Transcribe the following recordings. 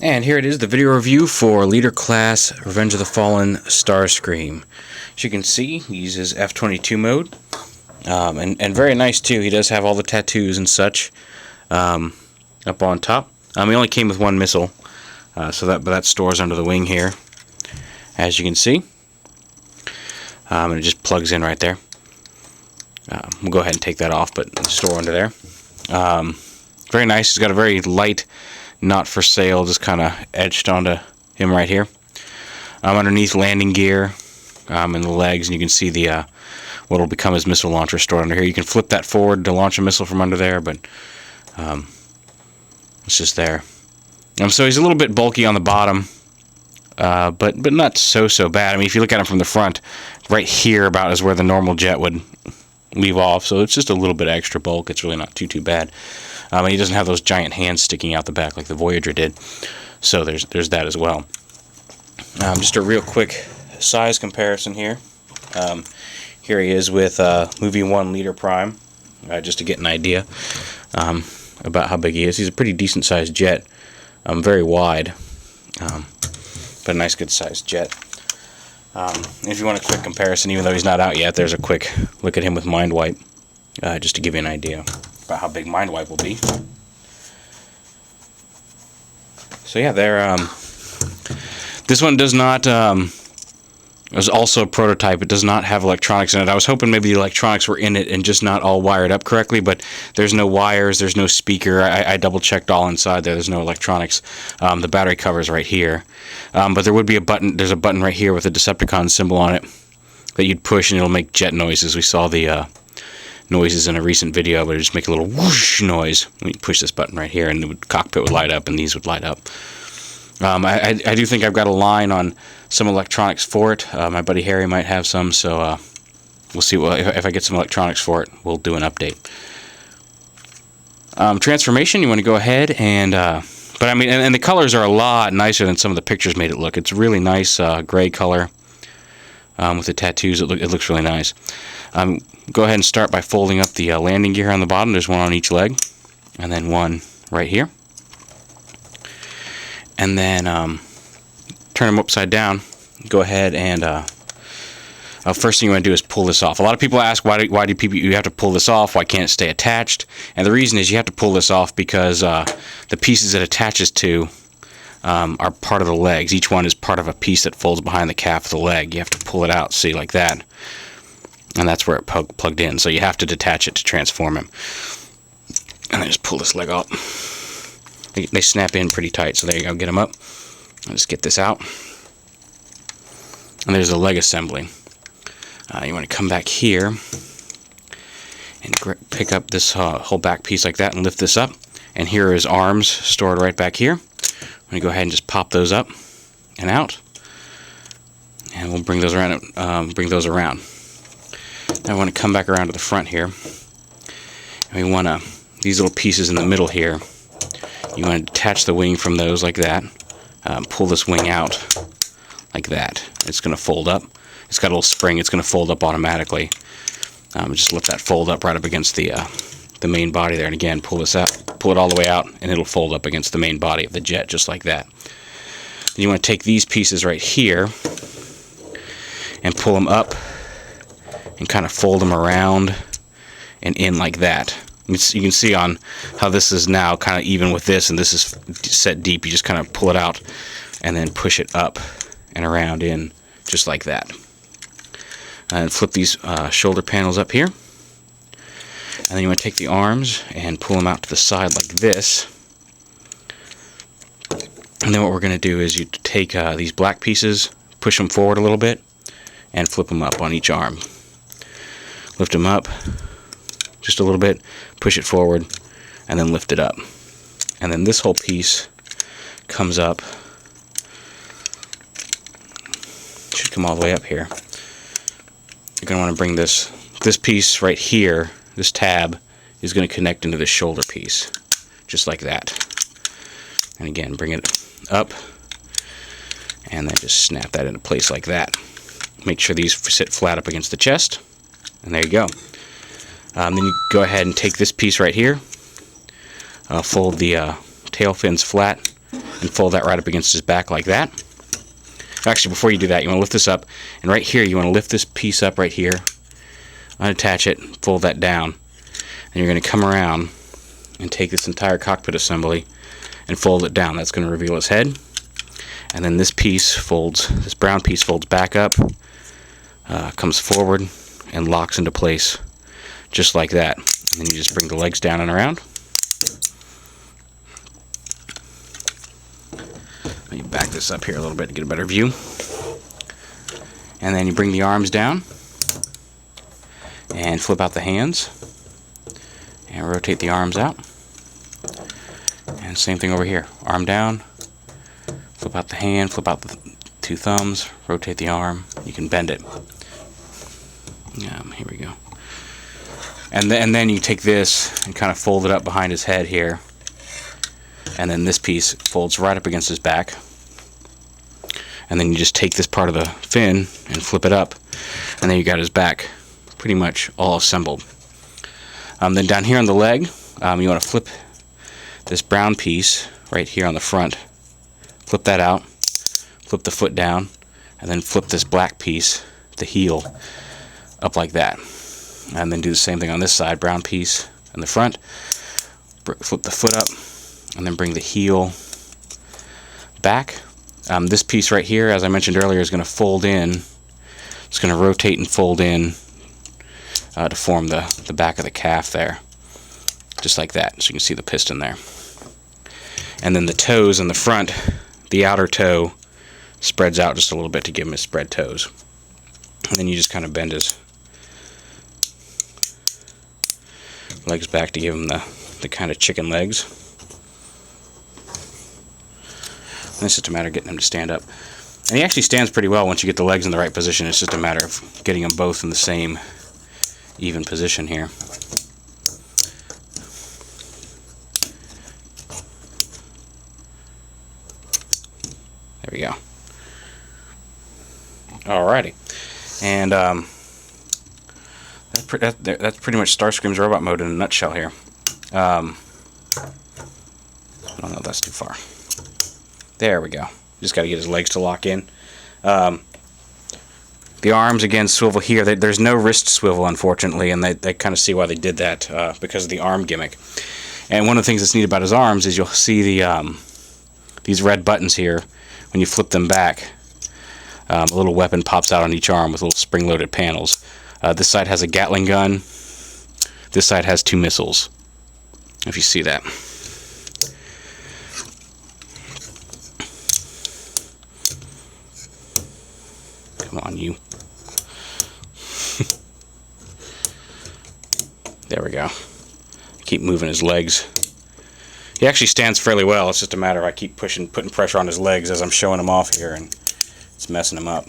And here it is, the video review for Leader Class Revenge of the Fallen Starscream. As you can see, he uses F-22 mode, and very nice too. He does have all the tattoos and such up on top. He only came with one missile, but that stores under the wing here, as you can see, and it just plugs in right there. We'll go ahead and take that off, but store under there. Very nice. He's got a very light, not for sale, just kind of etched onto him right here. Underneath, landing gear in the legs, and you can see the what will become his missile launcher stored under here. You can flip that forward to launch a missile from under there, but it's just there. So he's a little bit bulky on the bottom, but not so bad. I mean, if you look at him from the front, right here about is where the normal jet would leave off. So it's just a little bit extra bulk. It's really not too bad. And he doesn't have those giant hands sticking out the back like the Voyager did. So there's that as well. Just a real quick size comparison here. Here he is with Movie 1 Leader Prime, just to get an idea about how big he is. He's a pretty decent sized jet, very wide, but a nice good sized jet. If you want a quick comparison, even though he's not out yet, there's a quick look at him with Mind Wipe, just to give you an idea about how big Mind Wipe will be. So yeah, this one does not, it was also a prototype. It does not have electronics in it. I was hoping maybe the electronics were in it and just not all wired up correctly, but there's no wires, there's no speaker. I double checked all inside there. There's no electronics. The battery cover is right here. But there would be a button. There's a button right here with a Decepticon symbol on it that you'd push and it'll make jet noises. We saw the noises in a recent video, but it would just make a little whoosh noise when you push this button right here, and the cockpit would light up and these would light up. I do think I've got a line on some electronics for it. My buddy Harry might have some, so we'll see. If I get some electronics for it, we'll do an update. Transformation, you want to go ahead and, but I mean, and the colors are a lot nicer than some of the pictures made it look. It's a really nice gray color with the tattoos. It looks really nice. Go ahead and start by folding up the landing gear on the bottom. There's one on each leg, and then one right here. And then turn them upside down. Go ahead and first thing you want to do is pull this off. A lot of people ask why do you have to pull this off? Why can't it stay attached? And the reason is you have to pull this off because the pieces it attaches to are part of the legs. Each one is part of a piece that folds behind the calf of the leg. You have to pull it out, see, like that. And that's where it plugged in. So you have to detach it to transform him. And then just pull this leg up. They snap in pretty tight, so there you go. Get them up. I'll just get this out. And there's the leg assembly. You want to come back here and pick up this whole back piece like that and lift this up. And here are his arms stored right back here. I'm going to go ahead and just pop those up and out. And we'll bring those around. Now I want to come back around to the front here. And we want these little pieces in the middle here. You want to detach the wing from those like that. Pull this wing out like that. It's going to fold up. It's got a little spring. It's going to fold up automatically. Just let that fold up right up against the main body there. And again, pull this out. Pull it all the way out, and it'll fold up against the main body of the jet, just like that. Then you want to take these pieces right here and pull them up and kind of fold them around and in like that. You can see on how this is now kind of even with this, and this is set deep. You just kind of pull it out and then push it up and around in just like that. And flip these shoulder panels up here. And then you want to take the arms and pull them out to the side like this. And then what we're going to do is you take these black pieces, push them forward a little bit, and flip them up on each arm. Lift them up just a little bit, push it forward, and then lift it up. And then this whole piece comes up. Should come all the way up here. You're going to want to bring this piece right here, this tab, is going to connect into this shoulder piece, just like that. And again, bring it up, and then just snap that into place like that. Make sure these sit flat up against the chest, and there you go. Then you go ahead and take this piece right here, fold the tail fins flat, and fold that right up against his back like that. Actually, before you do that, you want to lift this up, and right here you want to lift this piece up right here, unattach it, fold that down, and you're going to come around and take this entire cockpit assembly and fold it down. That's going to reveal his head, and then this piece folds, this brown piece folds back up, comes forward, and locks into place just like that. And then you just bring the legs down and around. Let me back this up here a little bit to get a better view. And then you bring the arms down and flip out the hands and rotate the arms out. And same thing over here. Arm down, flip out the hand, flip out the two thumbs, rotate the arm. You can bend it. Here we go. And then you take this and kind of fold it up behind his head here. And then this piece folds right up against his back. And then you just take this part of the fin and flip it up. And then you got his back pretty much all assembled. Then down here on the leg, you want to flip this brown piece right here on the front. Flip that out. Flip the foot down. And then flip this black piece, the heel, up like that. And then do the same thing on this side, brown piece in the front. Flip the foot up. And then bring the heel back. This piece right here, as I mentioned earlier, is going to fold in. It's going to rotate and fold in to form the back of the calf there. Just like that, so you can see the piston there. And then the toes in the front, the outer toe spreads out just a little bit to give him his spread toes. And then you just kind of bend his legs back to give him the kind of chicken legs. And it's just a matter of getting him to stand up. And he actually stands pretty well once you get the legs in the right position. It's just a matter of getting them both in the same even position here. There we go. Alrighty. And that's pretty much Starscream's robot mode in a nutshell here. I don't know if that's too far. There we go. Just got to get his legs to lock in. The arms, again, swivel here. There's no wrist swivel, unfortunately, and they kind of see why they did that because of the arm gimmick. And one of the things that's neat about his arms is you'll see these red buttons here. When you flip them back, a little weapon pops out on each arm with little spring-loaded panels. This side has a Gatling gun. This side has 2 missiles, if you see that. Come on, you. There we go. Keep moving his legs. He actually stands fairly well. It's just a matter of I keep putting pressure on his legs as I'm showing him off here, and it's messing him up.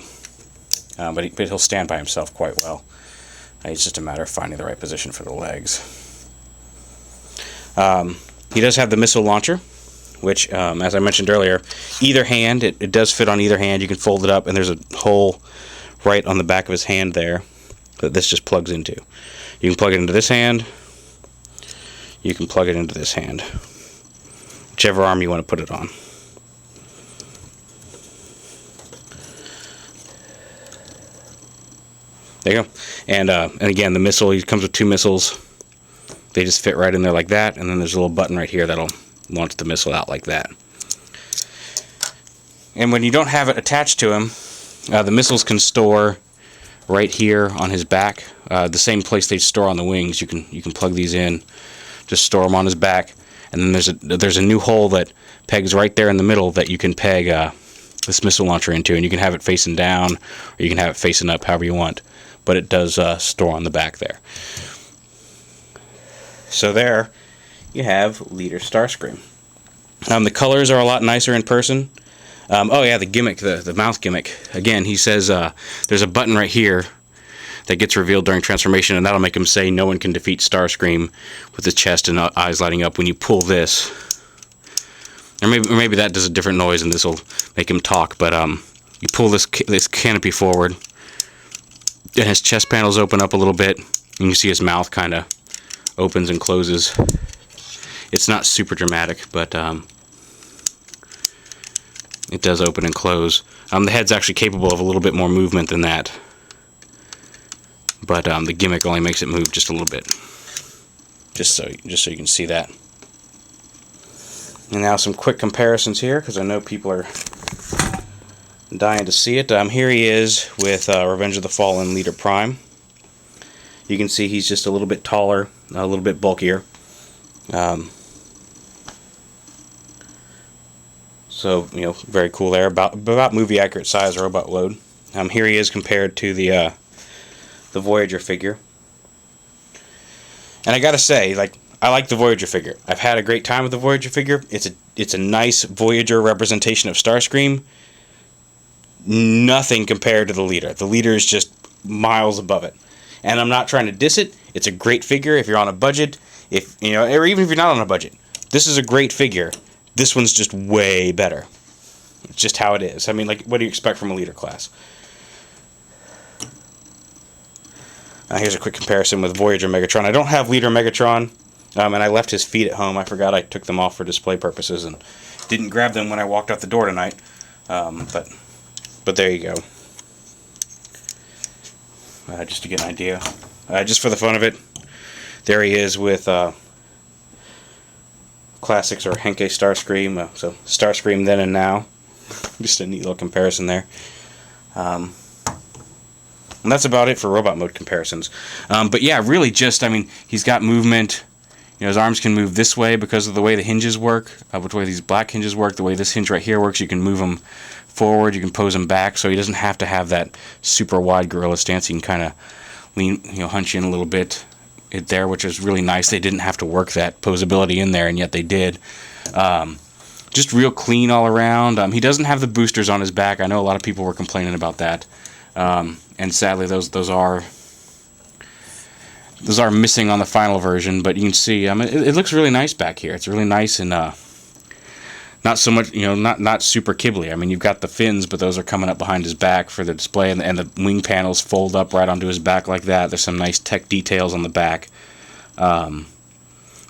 But he'll stand by himself quite well. It's just a matter of finding the right position for the legs. He does have the missile launcher, which, as I mentioned earlier, either hand, it does fit on either hand. You can fold it up, and there's a hole right on the back of his hand there that this just plugs into. You can plug it into this hand. You can plug it into this hand. Whichever arm you want to put it on. There you go. And again, the missile, he comes with 2 missiles. They just fit right in there like that, and then there's a little button right here that'll launch the missile out like that. And when you don't have it attached to him, the missiles can store right here on his back, the same place they store on the wings. You can plug these in, just store them on his back, and then there's a new hole that pegs right there in the middle that you can peg this missile launcher into, and you can have it facing down or you can have it facing up, however you want, but it does store on the back there. So there you have Leader Starscream. The colors are a lot nicer in person. Oh yeah, the gimmick, the mouth gimmick. Again, he says there's a button right here that gets revealed during transformation, and that'll make him say no one can defeat Starscream with his chest and eyes lighting up. When you pull this, or maybe that does a different noise and this will make him talk, but you pull this canopy forward and his chest panels open up a little bit, and you see his mouth kind of opens and closes. It's not super dramatic, but it does open and close. The head's actually capable of a little bit more movement than that, but the Gimmick only makes it move just a little bit. Just so you can see that. And now some quick comparisons here, because I know people are dying to see it. Here he is with Revenge of the Fallen Leader Prime. You can see he's just a little bit taller, a little bit bulkier. So, you know, very cool there. About movie accurate size robot load. Here he is compared to the Voyager figure. And I gotta say, like, I like the Voyager figure. I've had a great time with the Voyager figure. It's a nice Voyager representation of Starscream. Nothing compared to the Leader. The Leader is just miles above it. And I'm not trying to diss it. It's a great figure if you're on a budget, if you know, or even if you're not on a budget. This is a great figure. This one's just way better. It's just how it is. I mean, like, what do you expect from a Leader class? Here's a quick comparison with Voyager Megatron. I don't have Leader Megatron, and I left his feet at home. I forgot I took them off for display purposes and didn't grab them when I walked out the door tonight. But there you go. Just to get an idea. Just for the fun of it, there he is with Classics or Henkei Starscream. So Starscream then and now. Just a neat little comparison there. And that's about it for robot mode comparisons. But yeah, really just, I mean, he's got movement. You know, his arms can move this way because of the way the hinges work, which way these black hinges work, the way this hinge right here works. You can move them forward, you can pose him back, so he doesn't have to have that super wide gorilla stance. He can kind of lean, you know, hunch in a little bit there, which is really nice. They didn't have to work that posability in there, and yet they did. Just real clean all around. He doesn't have the boosters on his back. I know a lot of people were complaining about that, and sadly those are missing on the final version. But you can see, it looks really nice back here. It's really nice and not so much, you know, not super kibbly. I mean, you've got the fins, but those are coming up behind his back for the display, and the wing panels fold up right onto his back like that. There's some nice tech details on the back.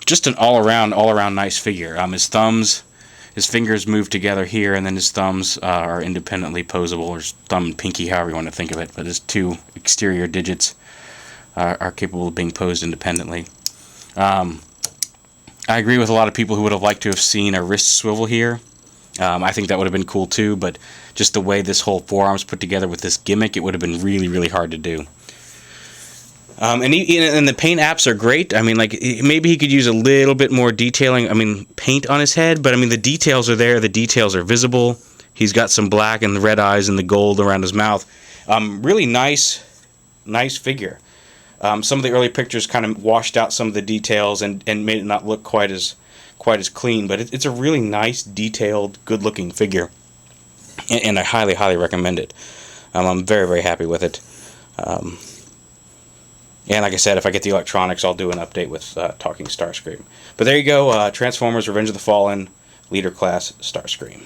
Just an all-around nice figure. His fingers move together here, and then his thumbs are independently posable, or thumb and pinky, however you want to think of it. But his two exterior digits are capable of being posed independently. I agree with a lot of people who would have liked to have seen a wrist swivel here. I think that would have been cool too, but just the way this whole forearm's put together with this Gimmick, it would have been really, really hard to do. And the paint apps are great. I mean, like, maybe he could use a little bit more detailing. I mean, paint on his head, but I mean, the details are there. The details are visible. He's got some black and the red eyes and the gold around his mouth. Really nice figure. Some of the early pictures kind of washed out some of the details and made it not look quite as clean, but it's a really nice, detailed, good-looking figure, and I highly, highly recommend it. I'm very, very happy with it. And like I said, if I get the electronics, I'll do an update with Talking Starscream. But there you go, Transformers Revenge of the Fallen, Leader Class Starscream.